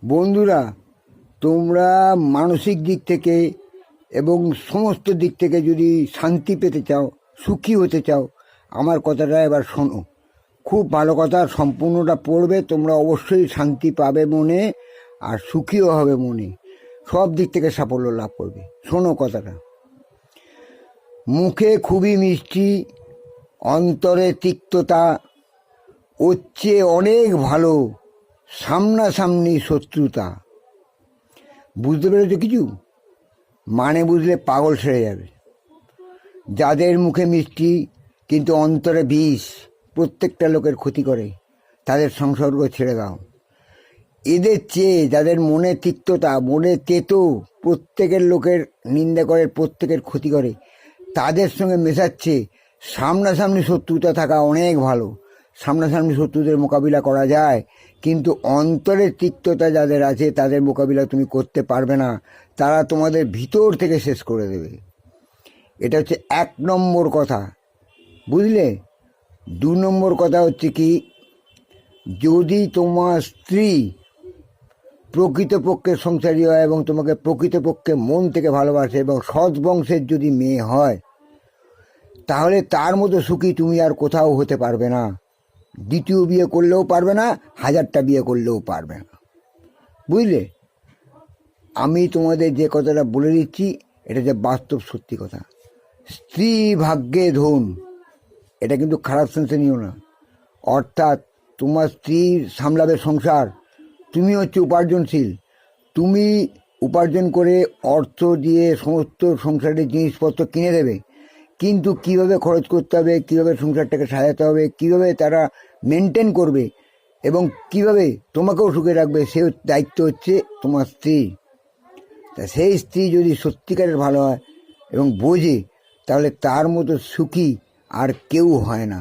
বন্ধুরা, তোমরা মানসিক দিক থেকে এবং সমস্ত দিক থেকে যদি শান্তি পেতে চাও, সুখী হতে চাও, আমার কথাটা এবার শোনো। খুব ভালো কথা, সম্পূর্ণটা পড়বে, তোমরা অবশ্যই শান্তি পাবে মনে, আর সুখীও হবে মনে, সব দিক থেকে সাফল্য লাভ করবে। শোনো কথাটা। মুখে খুবই মিষ্টি, অন্তরে তিক্ততা, ওর চেয়ে অনেক ভালো সামনাসামনি শত্রুতা। বুঝতে পেরেছ কিছু? মানে বুঝলে পাগল সেরে যাবে। যাদের মুখে মিষ্টি কিন্তু অন্তরে বিষ, প্রত্যেকটা লোকের ক্ষতি করে, তাদের সংসর্গ ছেড়ে দাও। এদের চেয়ে যাদের মনে তিক্ততা, মনে তেতো, প্রত্যেকের লোকের নিন্দা করে, প্রত্যেকের ক্ষতি করে, তাদের সঙ্গে মেশাচ্ছে সামনাসামনি শত্রুতা থাকা অনেক ভালো। সামনাসামনি শত্রুদের মোকাবিলা করা যায়, কিন্তু অন্তরের তিক্ততা যাদের আছে তাদের মোকাবিলা তুমি করতে পারবে না। তারা তোমাদের ভিতর থেকে শেষ করে দেবে। এটা হচ্ছে 1 নম্বর কথা, বুঝলে? 2 নম্বর কথা হচ্ছে কি, যদি তোমার স্ত্রী প্রকৃতপক্ষে সংসারী হয় এবং তোমাকে প্রকৃতপক্ষে মন থেকে ভালোবাসে এবং সৎ বংশের যদি মেয়ে হয়, তাহলে তার মতো সুখী তুমি আর কোথাও হতে পারবে না। দ্বিতীয় বিয়ে করলেও পারবে না, 1000টা বিয়ে করলেও পারবে না, বুঝলে? আমি তোমাদের যে কথাটা বলে দিচ্ছি, এটা যে বাস্তব সত্যি কথা। স্ত্রী ভাগ্যে ধন, এটা কিন্তু খারাপ সেন্সে নিও না। অর্থাৎ তোমার স্ত্রী সামলাবে সংসার, তুমি হচ্ছে উপার্জনশীল, তুমি উপার্জন করে অর্থ দিয়ে সমস্ত সংসারের জিনিসপত্র কিনে দেবে, কিন্তু কিভাবে খরচ করতে হবে, কীভাবে সংসারটাকে সাজাতে হবে, কিভাবে তারা মেনটেন করবে এবং কিভাবে তোমাকেও সুখে রাখবে, সে দায়িত্ব হচ্ছে তোমার স্ত্রী। তা সেই স্ত্রী যদি সত্যিকারের ভালো হয় এবং বোঝে, তাহলে তার মতো সুখী আর কেউ হয় না,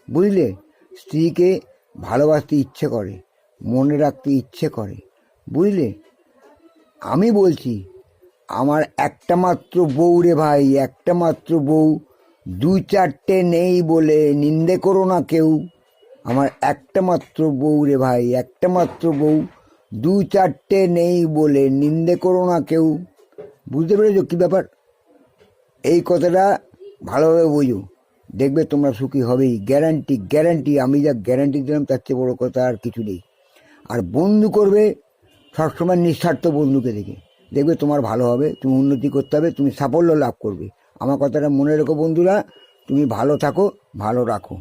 বুঝলে? স্ত্রীকে ভালোবাসতে ইচ্ছে করে, মনে রাখতে ইচ্ছে করে, বুঝলে? আমি বলছি, আমার একটা মাত্র বউ রে ভাই, একটা মাত্র বউ, 2-4টে নেই বলে নিন্দে করো না কেউ। আমার একটা মাত্র বউ রে ভাই, একটা মাত্র বউ, 2-4টে নেই বলে নিন্দে করো না কেউ। বুঝতে পেরেছো কী ব্যাপার? এই কথাটা ভালোভাবে বোঝো, দেখবে তোমরা সুখী হবেই, গ্যারান্টি গ্যারান্টি। আমি যা গ্যারান্টি দিলাম তার চেয়ে বড়ো কথা আর কিছু নেই। আর বন্ধু করবে সবসময় নিঃস্বার্থ বন্ধুকে দেখে, দেখবে তোমার ভালো হবে, তুমি উন্নতি করতে হবে, তুমি সাফল্য লাভ করবে। আমার কথাটা মনে রেখো বন্ধুরা, তুমি ভালো থাকো, ভালো রাখো।